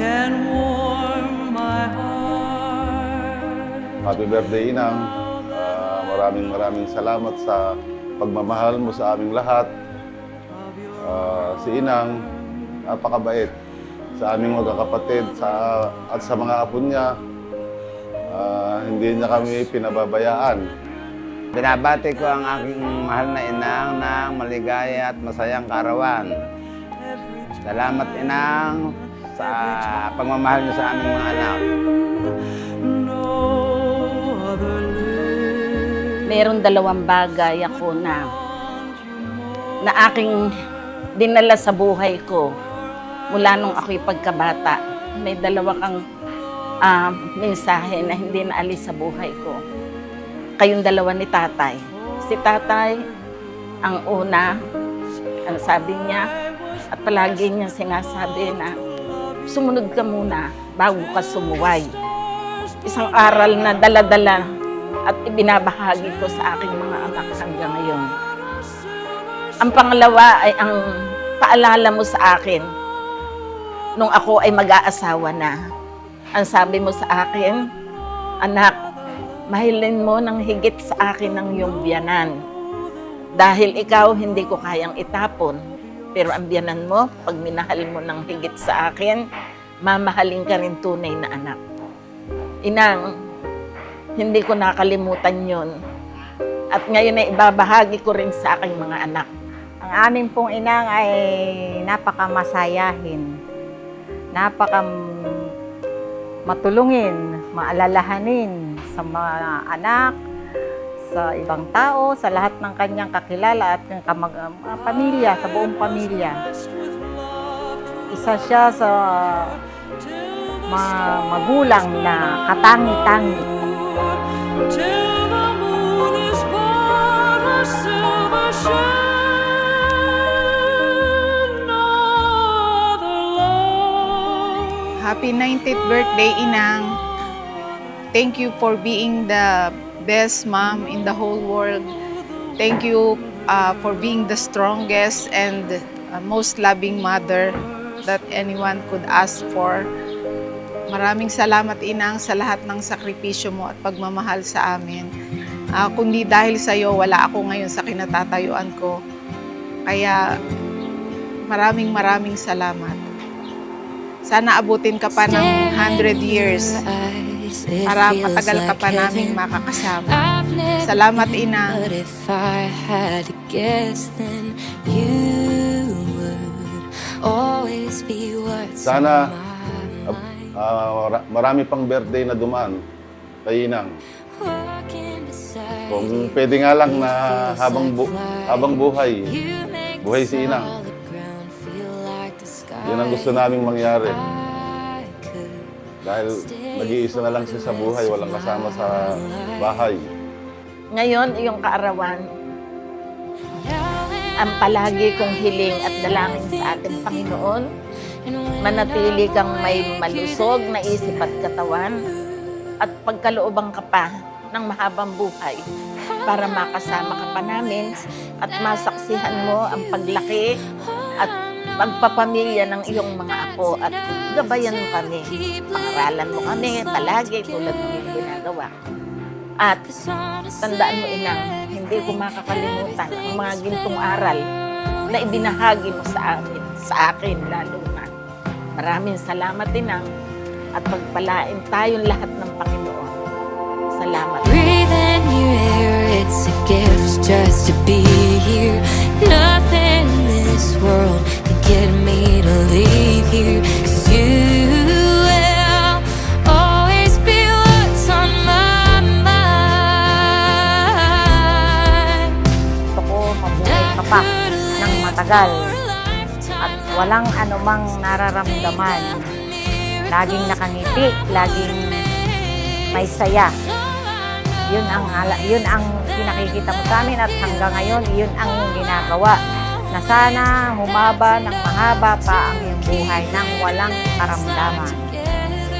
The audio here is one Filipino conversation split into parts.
can warm my heart. Happy birthday, Inang. Maraming salamat sa pagmamahal mo sa aming lahat. Si Inang, napakabait sa aming magkakapatid at sa mga apo niya. Hindi niya kami pinababayaan. Binabati ko ang aking mahal na inang ng maligaya at masayang kaarawan. Salamat, Inang, sa pagmamahal niyo sa aming mga anak. Mayroong 2 bagay ako na aking dinala sa buhay ko mula nung ako'y pagkabata. May 2 kang mensahe na hindi naalis sa buhay ko. Kayong 2 ni tatay. Si tatay, ang una, ang sabi niya, at palagi niya sinasabi na sumunod ka muna bago ka sumuway. Isang aral na dala-dala at ibinabahagi ko sa aking mga anak hanggang ngayon. Ang pangalawa ay ang paalala mo sa akin nung ako ay mag-aasawa na. Ang sabi mo sa akin, anak, mahilin mo ng higit sa akin ng iyong biyanan. Dahil ikaw hindi ko kayang itapon. Pero ang biyanan mo, pag minahal mo ng higit sa akin, mamahalin ka rin tunay na anak. Inang, hindi ko nakalimutan yon. At ngayon ay ibabahagi ko rin sa aking mga anak. Ang amin pong inang ay napakamasayahin, matulungin, maalalahanin sa mga anak, sa ibang tao, sa lahat ng kanyang kakilala at pamilya, sa buong pamilya. Isa siya sa mga magulang na katangi-tangi. Till the moon is but a silver shade, other love. Happy 90th birthday, Inang. Thank you for being the best mom in the whole world. Thank you for being the strongest and most loving mother that anyone could ask for. Maraming salamat, Inang, sa lahat ng sakripisyo mo at pagmamahal sa amin. Kundi dahil sa iyo, wala ako ngayon sa kinatatayuan ko. Kaya maraming salamat. Sana abutin ka pa ng 100 years para matagal ka pa naming makakasama. Salamat, Inang. Sana marami pang birthday na dumaan kay Inang. Kung pwede nga lang na habang buhay si Inang. Yan ang gusto naming mangyari. Dahil nag-iisa na lang siya sa buhay, walang kasama sa bahay. Ngayon, iyong kaarawan, ang palagi kong hiling at dalangin sa ating Panginoon, manatili kang may malusog na isip at katawan at pagkalooban ka pa ng mahabang buhay para makasama ka pa namin at masaksihan mo ang paglaki at pagpapamilya ng iyong mga apo at gabayan mo kami, pangaralan mo kami palagi tulad ng iyong ginagawa. At tandaan mo, Inang, hindi ko makakalimutan ang mga gintong aral na ibinahagi mo sa amin, sa akin lalo na. Maraming salamat, Inang, at pagpalain tayong lahat ng Panginoon. Salamat. Breathe in your air, it's a gift just to be here. Nothing in this world can get me to leave here. 'Cause you will always be what's on my mind. Gusto ko mabuhay ka pa ng matagal at walang anumang nararamdaman. Laging nakangiti, laging may saya. Yun ang pinakikita mo sa amin at hanggang ngayon, yun ang ginagawa. Na sana humaba ng mahaba pa ang iyong buhay nang walang karamdaman.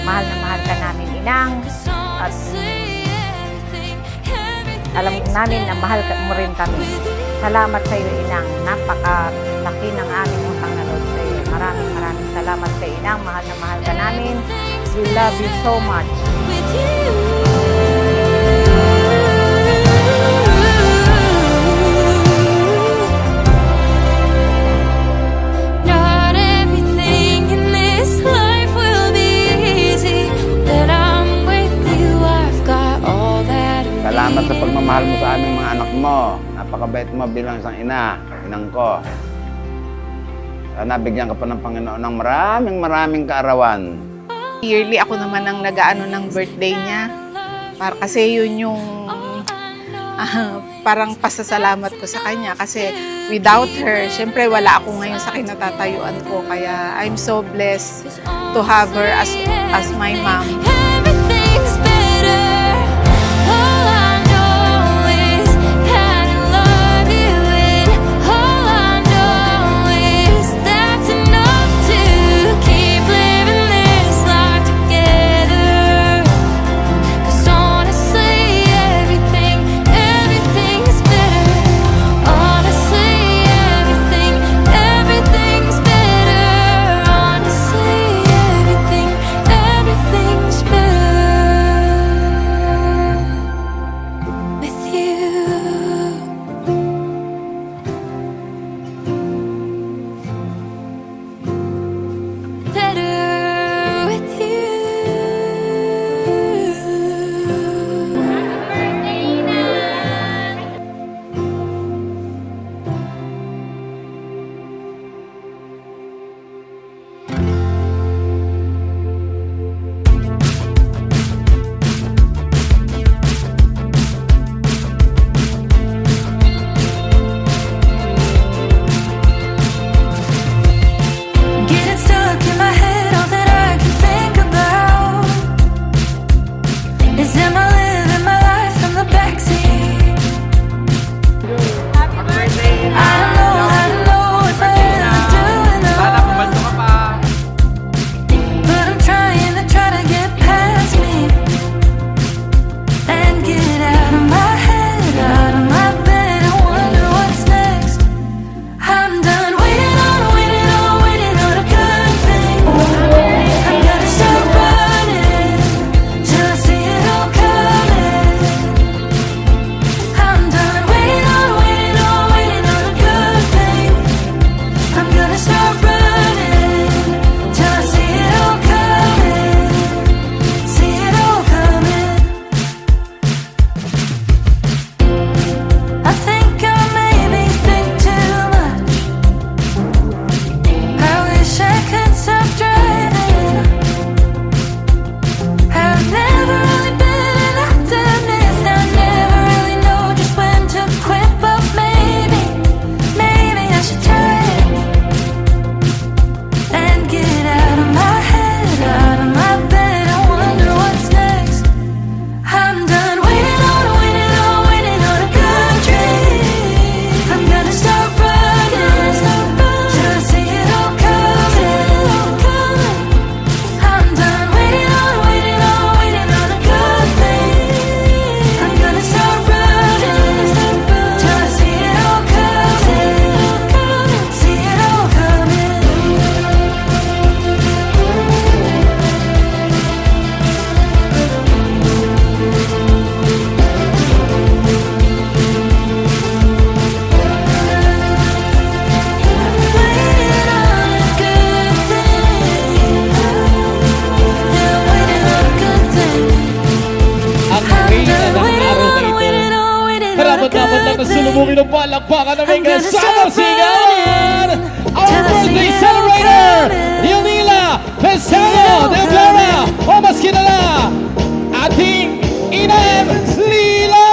Mahal na mahal ka namin, Inang. At alam namin na mahal mo rin kami. Salamat sa iyo, Inang. Napakalaki ng aming utang na loob sa iyo. Maraming Salamat kay Inang, mahal na mahal ka namin. We love you so much. with you. Not everything in this life will be easy, but I'm with you. I've got all that I Salamat sa need. pagmamahal mo sa aming mga anak mo. Napakabait mo bilang isang inang ko. Sana bigyan ka pa ng Panginoon ng maraming kaarawan. Yearly ako naman ang nag-aano ng birthday niya. Para kasi yun yung parang pasasalamat ko sa kanya. Kasi without her, syempre wala ako ngayon sa kinatatayuan ko. Kaya I'm so blessed to have her as my mom. Everything's better. All I know is that I love you, and all I know is that's enough to keep living this life together. 'Cause honestly, everything's better. Honestly, everything's better. Honestly, everything's better with you. Better with you. Getting stuck in my head, all that I can think about is am I living my life from the backseat? I don't know if I ever do enough, but I'm trying to get past me and get out of my head, out of my bed. I wonder what's next. I'm done waiting on a good thing. I'm gonna start running till I see it all coming. I'm done waiting on a good thing. I'm gonna start running till I see it all coming. See it all coming. I think I maybe think too much. I wish I could stop driving. I've never really been an optimist. I never really know just when to quit, but maybe I should try it and get out of my head, out of my bed. I wonder what's next. I'm done waiting on a good dream. I'm gonna start running till I see it all coming. I'm done waiting on a good thing. I'm gonna start running till I see it all coming. See it all coming. Waiting on a good thing. Yeah, waiting on a good thing. Ang reyna ng araw na ito. Karapat-dapat na nasulubungin ng palakpakan na may kasama sigawan! Our birthday celebrator, Leonila Pesano de Flora, o mas kilala, ating Inang Lila!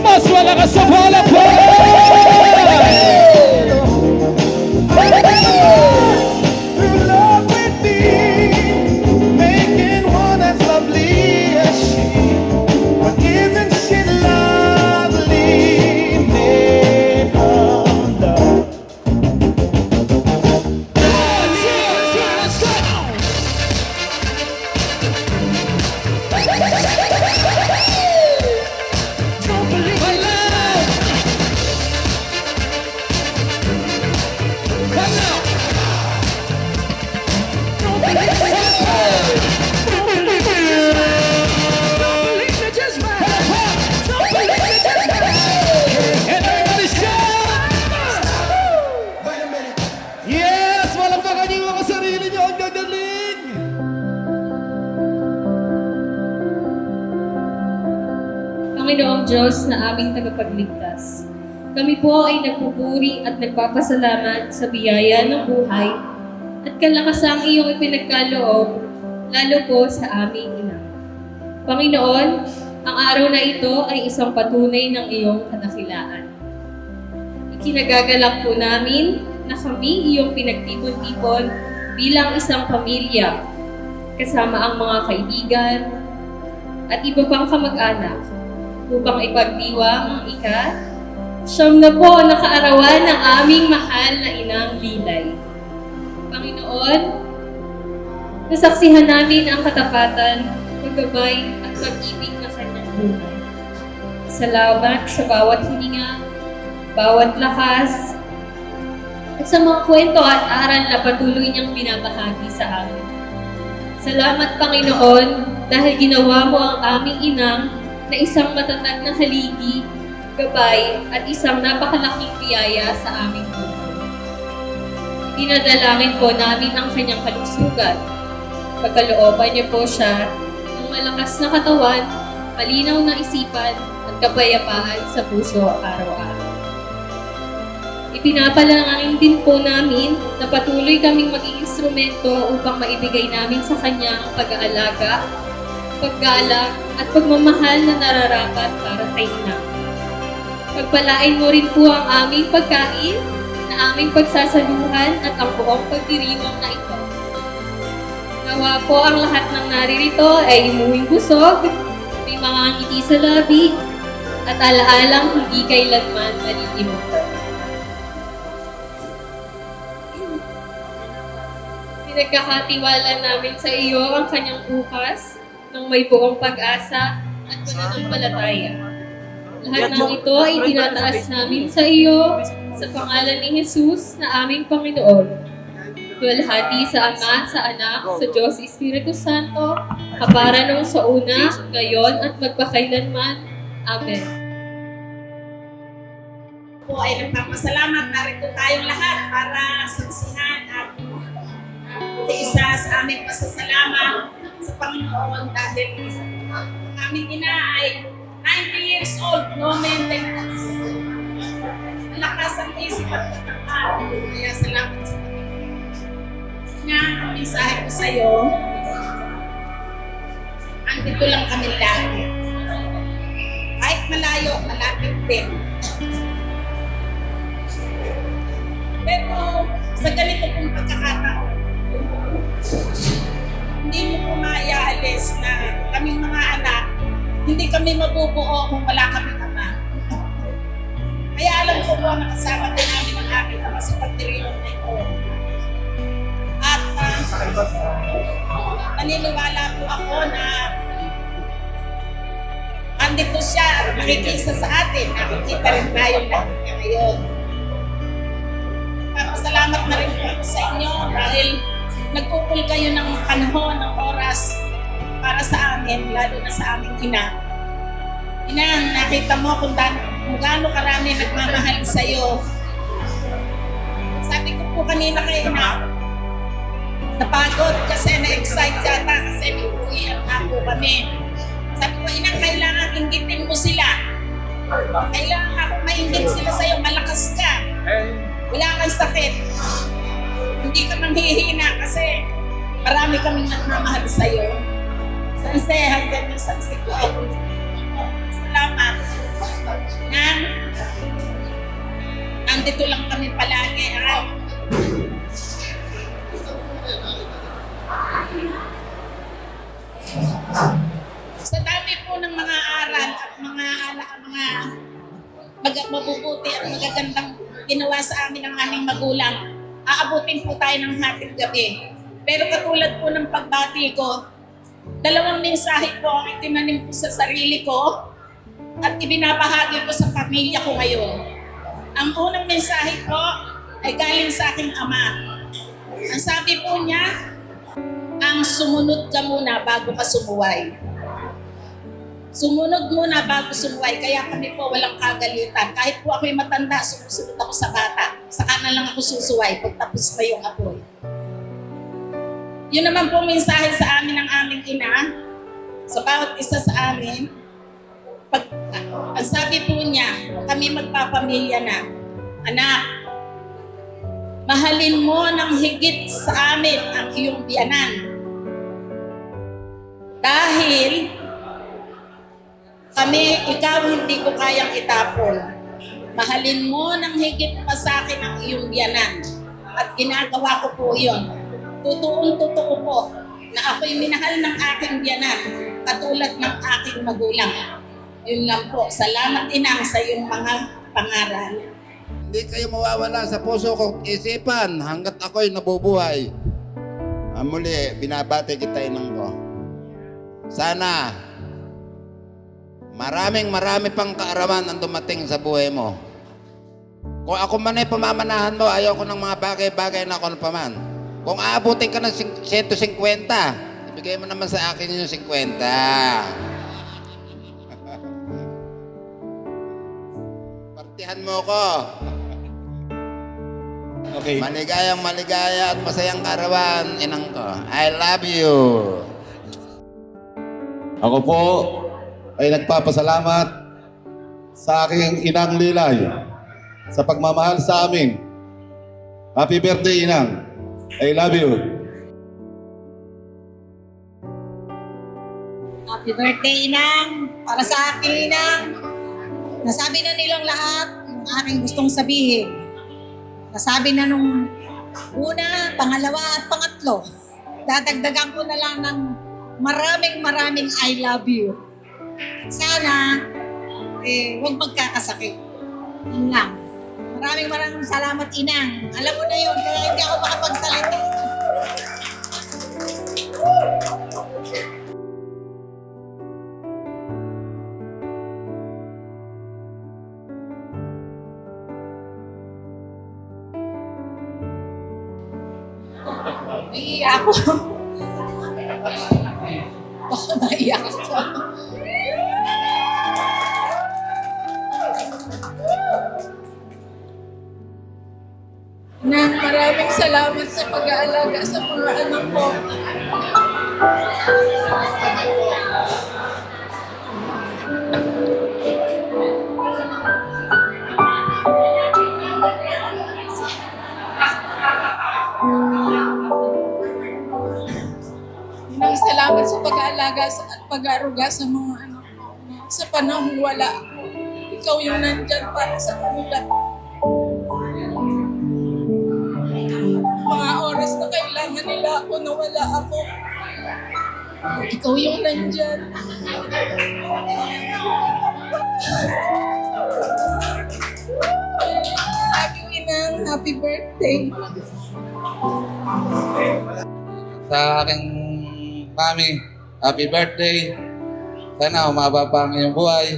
Mas malakas sa palakpakan! And everybody shout! Yes! Malakpakan niyo mga sarili niyo. Ang gagaling! Panginoong Diyos na aming tagapagligtas, kami po ay nagpupuri at nagpapasalamat sa biyaya ng buhay at kalakasang iyong ipinagkaloob, lalo po sa aming ina. Panginoon, ang araw na ito ay isang patunay ng iyong kadakilaan. Ikinagagalak po namin na kami iyong pinagtipon-tipon bilang isang pamilya, kasama ang mga kaibigan at iba pang kamag-anak upang ipagdiwang ang ika-9 na po na kaarawan ng aming mahal na inang Lilay. Panginoon, nasaksihan namin ang katapatan, paggabay at pag-ibig na kanyang buhay. Salamat sa bawat hininga, bawat lakas, at sa mga kwento at aral na patuloy niyang binabahagi sa amin. Salamat, Panginoon, dahil ginawa mo ang aming inang na isang matatag na haligi, gabay, at isang napakalaking biyaya sa aming buhay. Dinadalangin po namin ang kanyang kalusugan. Pagkalooban niyo po siya ng malakas na katawan, malinaw na isipan, at kapayapaan sa puso araw-araw. Ipinapalangin din po namin na patuloy kaming maging instrumento upang maibigay namin sa kanya ang pag-aalaga, paggalang, at pagmamahal na nararapat para kay ina. Pagpalain mo rin po ang aming pagkain, na aming pagsasaluhan at ang buong pagdiriwang na ito. Nawa po ang lahat ng naririto ay imuwing busog, may mga ngiti sa labi, at alaalang hindi kailanman malilimutan. Pinagkakatiwala namin sa iyo ang kanyang bukas ng may buong pag-asa at pananampalataya. Lahat ng ito ay tinataas namin sa iyo sa pangalan ni Jesus na aming Panginoon. Luwalhati sa Ama, sa Anak, sa Diyos Espiritu Santo, kapara nung sa una, ngayon at magpakailanman. Amen. Po ay nagpapasalamat. Narito tayong lahat para saksihan at isa sa aming pasasalamat sa Panginoon dahil ang aming ina ay 90 years old, no maintenance. Malakas ang isip at katawan. Kaya salamat sa Panginoon. Nga, ang mensahe ko sa iyo, andito lang kami lagi. Kahit malayo, malapit din. Pero sa ganito pong pagkakataon, hindi mo po maiaalis na kaming mga anak, hindi kami mabubuo kung wala kaming ama. Kaya alam ko po na kasama din namin ang aking ama sa pagdiriwang na ito. At naniniwala po ako na andito siya, nakikisa sa atin, nakikita rin tayo lahat ngayon. Papasalamat na rin po ako sa inyo dahil nagpupul kayo ng panahon, ng oras para sa amin, lalo na sa aming ina. Ina, nakita mo kung gaano karami nagmamahal sa iyo. Sabi ko po kanina kay ina, napagod kasi na-excite yata kasi may uwian na po kami. Sabi ko, ina, kailangan inggitin mo sila. Kailangan ako maingit sila sa iyo, malakas ka. Wala kang sakit. Hindi ka manghihina kasi marami kaming nagmamahal sa iyo. Sanse, hanggang yung sanse ko. Salamat. Nang, andito lang kami palagi. Sa dami po ng mga aral at mga mabubuti at magagandang ginawa sa amin ng aming magulang, aabutin po tayo ng hating gabi. Pero katulad po ng pagbati ko, Dalawang mensahe po ang itinanim ko sa sarili ko at ibinabahagi ko sa pamilya ko ngayon. Ang unang mensahe po ay galing sa aking ama. Ang sabi po niya, ang sumunod ka muna bago ka sumuway. Sumunod muna bago sumuway, kaya kami po walang kagalitan. Kahit po ako'y matanda, sumusunod ako sa bata. Saka na lang ako susuway pag tapos na yung apoy. Yun naman po mensahe sa amin ng aming ina, sa bawat isa sa amin. Ang sabi po niya, kami magpapamilya na, anak, mahalin mo ng higit sa amin ang iyong biyanan. Dahil kami, ikaw hindi ko kayang itapon. Mahalin mo ng higit pa sa akin ang iyong biyanan. At ginagawa ko po yun. Totoo po na ako'y minahal ng aking biyanan katulad ng aking magulang. Yun lang po. Salamat inang sa iyong mga pangaral. Hindi kayo mawawala sa puso kong isipan hanggat ako'y nabubuhay. Muli, binabati kita inang ko. Sana marami pang kaarawan ang dumating sa buhay mo. Kung ako man ay pamamanahan mo, ayaw ko ng mga bagay-bagay na ako pa man. Kung aabutin ka ng 150, ibigay mo naman sa akin yung 50. Partihan mo ko. Okay. Maligaya at masayang karawan, inang ko. I love you. Ako po ay nagpapasalamat sa aking inang Lilay sa pagmamahal sa amin. Happy birthday, inang. I love you. Happy birthday, inang. Para sa akin, inang. Nasabi na nilang lahat yung aking gustong sabihin. Nasabi na nung una, pangalawa at pangatlo. Dadagdagan ko na lang ng maraming I love you. Sana, huwag magkakasakit. Yun lang. Maraming salamat, inang. Alam mo na yun, kaya hindi ako makapagsalita. Naiiyak ako. Baka naiiyak ako. Nang maraming salamat sa pag-aalaga sa mga anak ko. Nang salamat sa pag-aalaga at pag-aaruga sa mga anak ko. Sa panahon wala ako, ikaw yung nandyan para sa kanila. Mga oras na kailangan nila ako na wala ako. Ikaw yung nandyan. Love you, inang. Happy birthday. Sa aking mami, happy birthday. Sana umaba pa ang iyong buhay.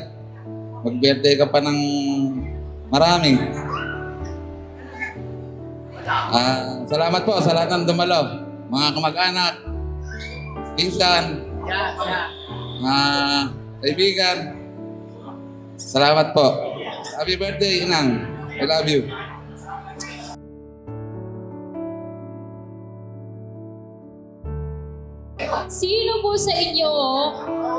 Mag-birthday ka pa ng marami. Salamat po sa lahat ng dumalo. Mga kamag-anak, pinsan, mga kaibigan. Salamat po. Happy birthday, inang. I love you. Sino po sa inyo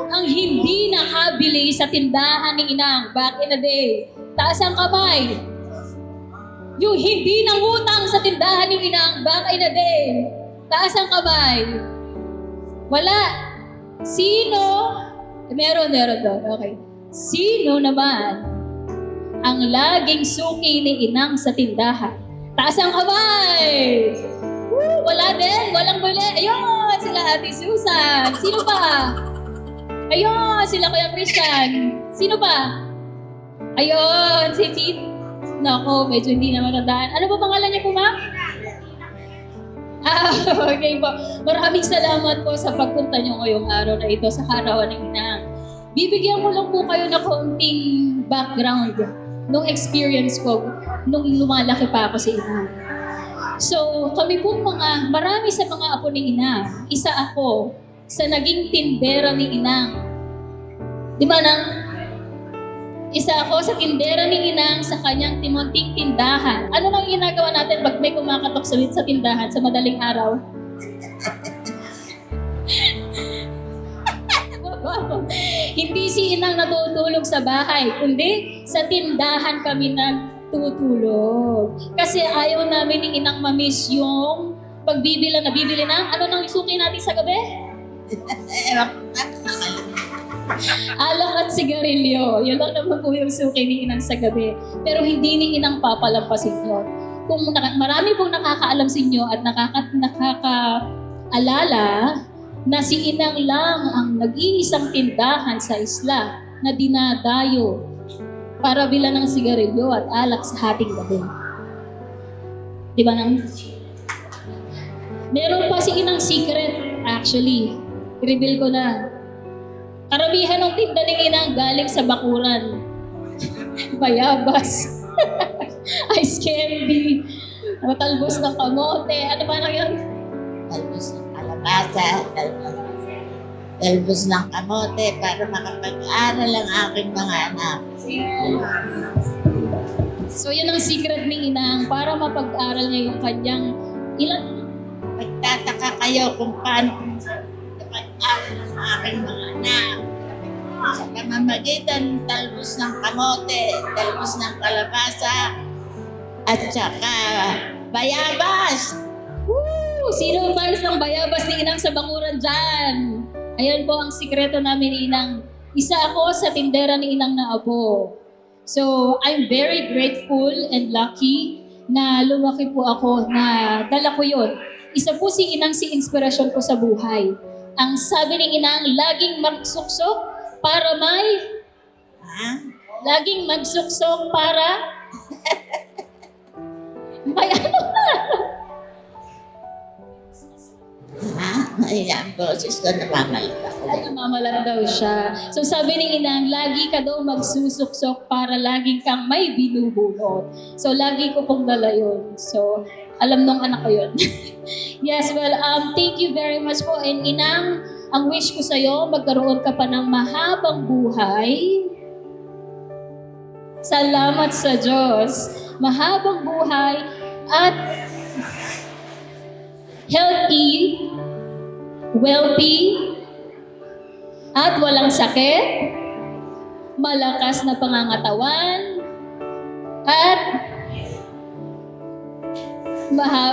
ang hindi nakabili sa tindahan ni inang back in the day? Taas ang kamay. Yung hindi nangutang sa tindahan ni inang back in the day. Taas ang kamay. Wala. Sino? Meron doon. Okay. Sino naman ang laging suki ni inang sa tindahan? Taas ang kamay. Woo, wala din. Walang buli. Ayun, sila Ate Susan. Sino pa? Ayun, sila Kuya Christian. Sino pa? Ayun, si Tito. Nako, medyo hindi na matandaan. Ano ba pangalan niya po, ma'am? Okay po. Maraming salamat po sa pagpunta nyo ngayong araw na ito sa Kaarawan ng Inang. Bibigyan ko lang po kayo ng konting background nung experience ko nung lumalaki pa ako sa Inang. So, kami po marami sa mga apo ni Inang. Isa ako sa naging tindera ni Inang. Di ba nang? Isa ako sa tindera ni Inang sa kanyang timunting tindahan. Ano nang ginagawa natin pag may kumakatok sa tindahan sa madaling araw? Hindi si Inang natutulog sa bahay, kundi sa tindahan kami nagtutulog. Kasi ayaw namin ni Inang mamiss yung pagbibili ng ano nang suki natin sa gabi? Alak at sigarilyo. Yun lang naman po yung suki ni Inang sa gabi. Pero hindi ni Inang papalampasin yun. Kung marami pong nakakaalam sa inyo at nakakaalala na si Inang lang ang nag-iisang tindahan sa isla na dinadayo para bilan ng sigarilyo at alak sa hating gabi. Di ba nang? Meron pa si Inang secret, actually. I-reveal ko na. Karamihan ng tinda ni Inang galing sa bakuran. Bayabas. Ice candy. Talbos ng kamote. Ano ba lang yun? Talbos ng kalabasa, talbos ng kamote para makapag-aral ang aking mga anak. So yun ang secret ni Inang para mapag-aral niya yung kanyang ilan. Magtataka kayo kung paano mapag-aral ang aking mga anak. Sa pamamagitan ng talbos ng kamote, talbos ng kalabasa, at saka bayabas. Woo! Sino ang fans ng bayabas ni Inang sa bakuran dyan? Ayan po ang sikreto namin ni Inang. Isa ako sa tindera ni Inang na apo. So, I'm very grateful and lucky na lumaki po ako na dala ko yun. Isa po si Inang si inspirasyon ko sa buhay. Ang sabi ni Inang, laging magsuksok para may... Laging magsuksok para... may ano na? Ay, ang boses ko namamalat ako. Namamalat daw siya. So sabi ni Inang, lagi ka daw magsusuksok para laging kang may binubunot. So lagi ko pong dala yun. So alam nung anak ko yun. Yes, well, thank you very much po. And Inang, ang wish ko sa'yo, magkaroon ka pa ng mahabang buhay. Salamat sa Diyos. Mahabang buhay at healthy, wealthy, at walang sakit, malakas na pangangatawan, at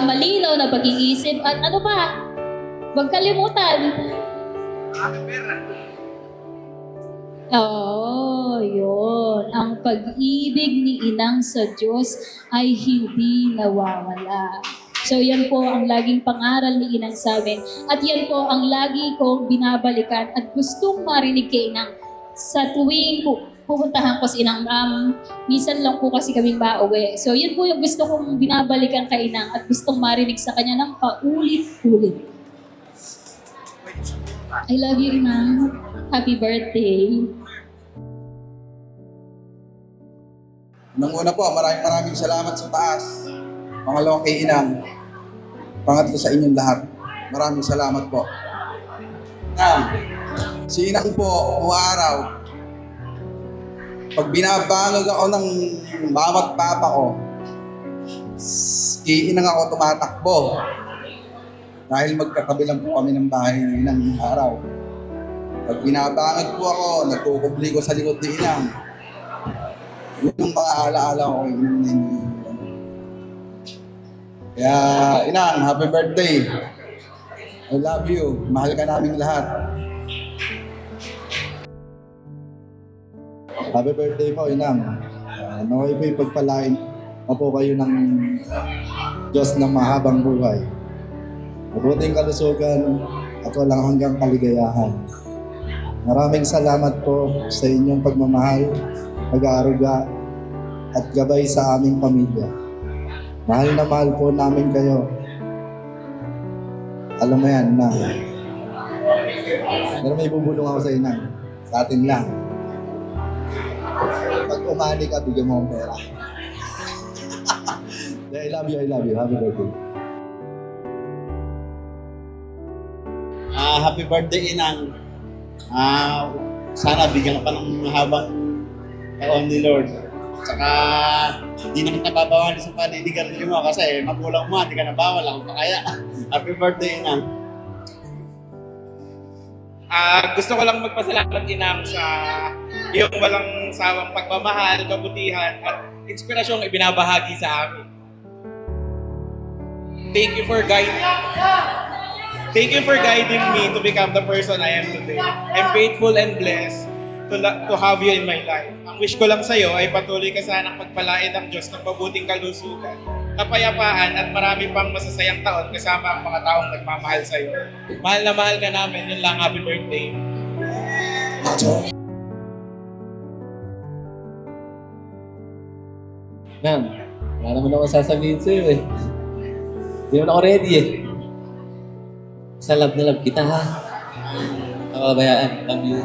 malinaw na pag-iisip, at ano pa? Huwag kalimutan. Yun. Ang pag-ibig ni Inang sa Diyos ay hindi nawawala. So yan po ang laging pangaral ni Inang sa amin. At yan po ang lagi kong binabalikan at gustong marinig kay Inang sa tuwing pupuntahan ko si Inang. Minsan lang po kasi kaming mauwi. So yun po yung gusto kong binabalikan kay Inang at gustong marinig sa kanya ng paulit-ulit. I love you, Inang. Happy birthday. Nang una po, maraming salamat sa taas. Pangalawa kay Inang. Pangatlo sa inyong lahat. Maraming salamat po. Si Inang po, araw, pag binabangag ako ng mama at papa ko, kay Inang ako tumatakbo. Dahil magkatabi lang po kami ng bahay ni Inang ng araw. Pag binabangag po ako, nagkukubli ko sa likod ni Inang. Yun ang mga alaala ko kay Inang na yun. Kaya, Inang, happy birthday. I love you. Mahal ka naming lahat. Happy birthday po, Inang. Naway po ipagpalain na po kayo ng Diyos na mahabang buhay. Mabuting kalusugan at walang hanggang kaligayahan. Maraming salamat po sa inyong pagmamahal, pag-aaruga at gabay sa aming pamilya. Mahal na mahal po namin kayo. alam mo yan, na. Pero may bubulong ako sa inang. Sa atin lang. Pag umali ka, bigyan mo akong pera. I love you, I love you. Happy birthday. Happy birthday, Inang. Sana bigyan ka pa ng mahabang taon ni Lord. Tsaka, hindi na kita babawali sa paninigarilyo mo kasi magulang mo, hindi ka nabawal. Ako pa kaya. Happy birthday, Inang. Gusto ko lang magpasalamat, Inang, sa iyong walang sawang pagmamahal, kabutihan, at inspirasyong ibinabahagi sa amin. Thank you for guiding me to become the person I am today. I'm grateful and blessed to have you in my life. Ang wish ko lang sa'yo ay patuloy ka sanang pagpalain ng Diyos ng mabuting kalusugan, kapayapaan at marami pang masasayang taon kasama ang mga taong nagmamahal sa'yo. Mahal na mahal ka namin. Yun lang, happy birthday. Ma'am, wala naman ako sasabihin sa'yo eh. Hindi naman ako ready eh. Sa love na love kita ha. Nakabayaan, love you.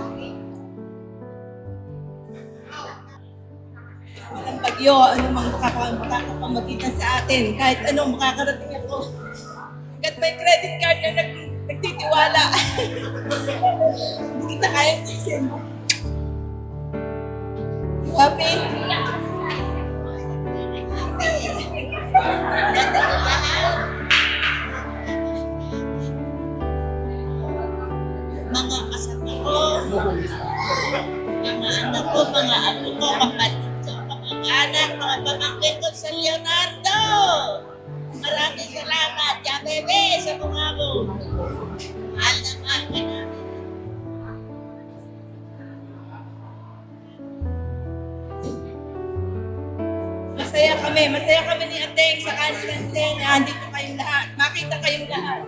Walang bagyo, anumang makakapamagitan sa atin. Kahit anong makakarating ako. Hanggat may credit card na nagtitiwala. Hindi kita kaya tiisin. Happy? Mga kasama ko, mga anak ko, mga apo ko, kapatid ko, mga anak, mga pamangkin ko sa Leonardo. Maraming salamat, ya bebe, sa mga mo. Mahal na mahal ka namin. Masaya kami ni Ateng sa Constance na andito kayong lahat. Makita kayong lahat.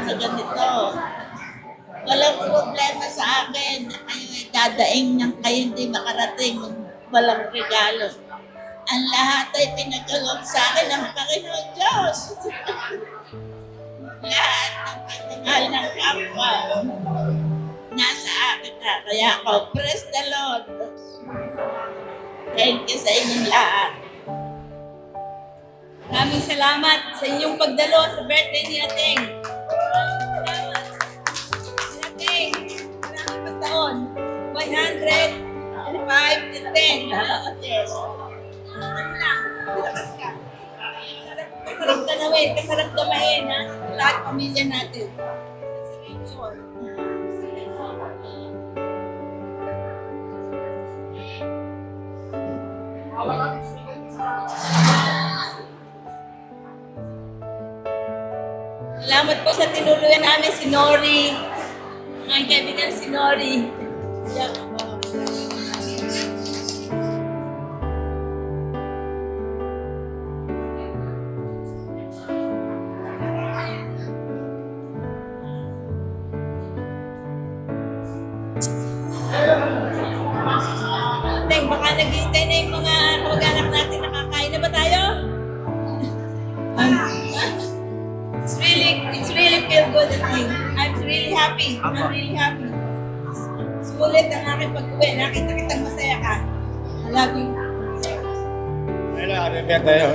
Sa ganito, walang problema sa akin na kayo ay dadaing ng kayo hindi makarating. Walang regalo. Ang lahat ay pinagkaloob sa akin ng Panginoon Diyos. Lahat ng pagmamahal ng kapwa nasa akin na. Kaya ako, praise the Lord. Thank you sa inyong lahat. Maraming salamat sa inyong pagdalo sa birthday ni Ateng. Salamat. Si Ateng, maraming pagtaon. 100, 5, and 10. Yes. Ano lang, lakas ka. Kasarap ka namin, kasarap gamahin, ha? Lahat pamilya natin. Sure. Salamat po sa tinuluyan namin si Nori. Mga kaibigan si Nori. Salamat po. Teng, baka naghihintay na yung mga kamag-anak natin. Nakakain na ba tayo? It's really feel good at me. I'm really happy. I'm really happy. Sulit ang aking pag-uwi. Nakita kitang masaya ka. I love you. Ayun na, happy birthday.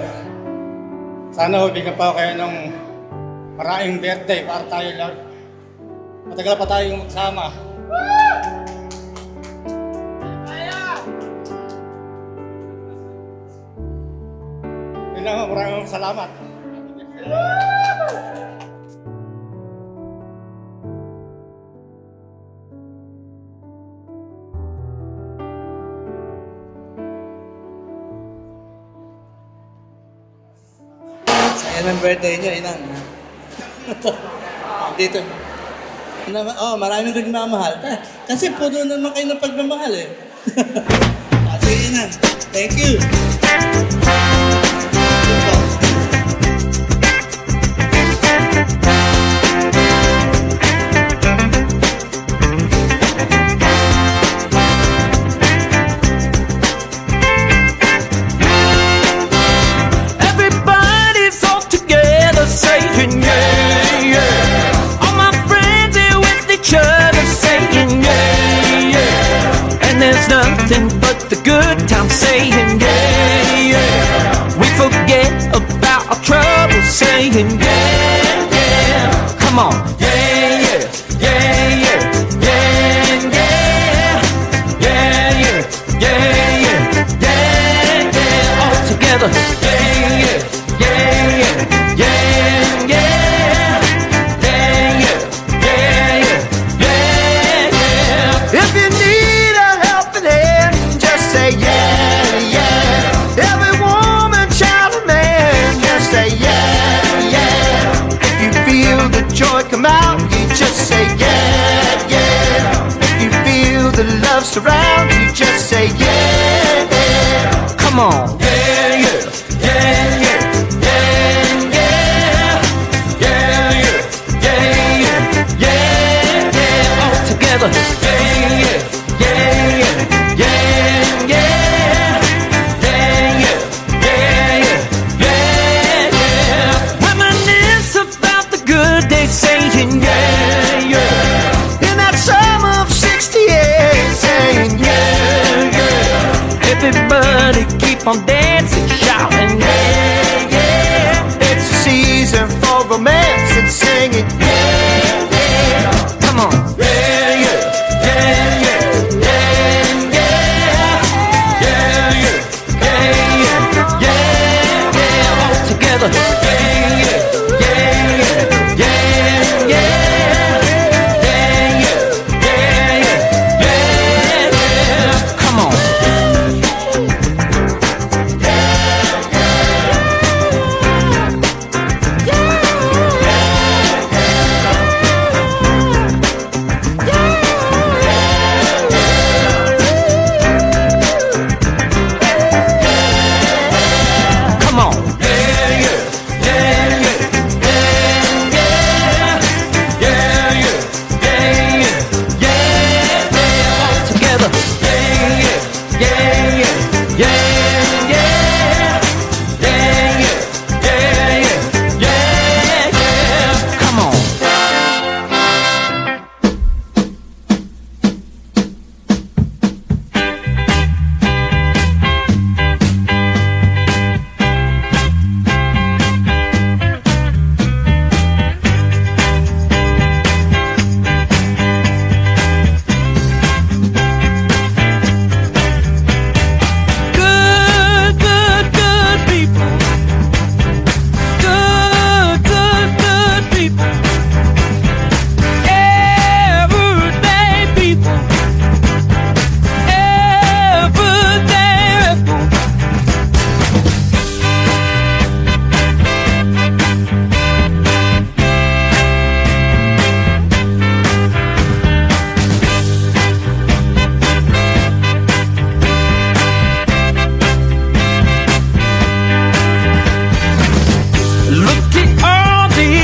Sana bigyan pa ako kayo ng maraming birthday para tayo lang. Matagal pa tayong magsama. Yun lang, maraming salamat. Saya ng birthday niyo, Inang. Dito. Maraming nagmamahal. Kasi puno naman kayo ng pagmamahal eh. Kasi Inang, thank you. Everybody nothing but the good times, saying yeah, yeah. We forget about our troubles, saying yeah, yeah. Come on, yeah, yeah, yeah, yeah, yeah, yeah, yeah, yeah, yeah, yeah, yeah, yeah. All together, yeah, yeah, yeah, yeah, yeah, yeah. If you need a helping hand, just say yeah, yeah. Every woman, child, and man, just say yeah, yeah. If you feel the joy come out, you just say yeah, yeah. If you feel the love surround, you just say yeah, yeah. Come on, yeah, yeah, yeah, yeah, yeah, yeah, yeah, yeah, yeah, yeah, yeah. All together. Saying yeah, yeah. In that summer of '68, saying yeah, yeah. Everybody keep on dancing, shouting yeah, yeah. It's a season for romance and singing yeah, yeah. Come on, yeah, yeah, yeah, yeah, yeah, yeah, yeah, yeah, yeah, yeah, yeah. All together, yeah, yeah.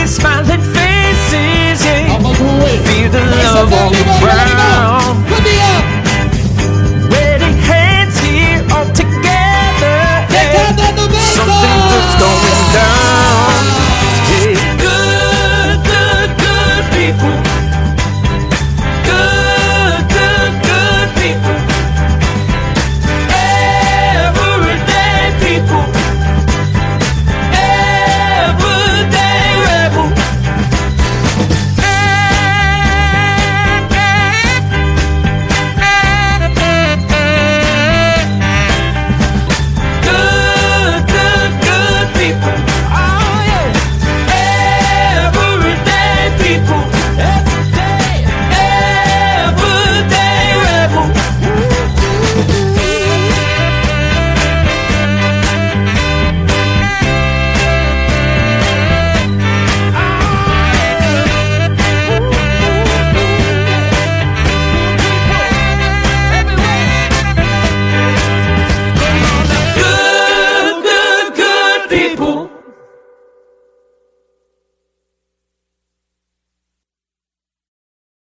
Smiling faces, yeah. Feel the love on the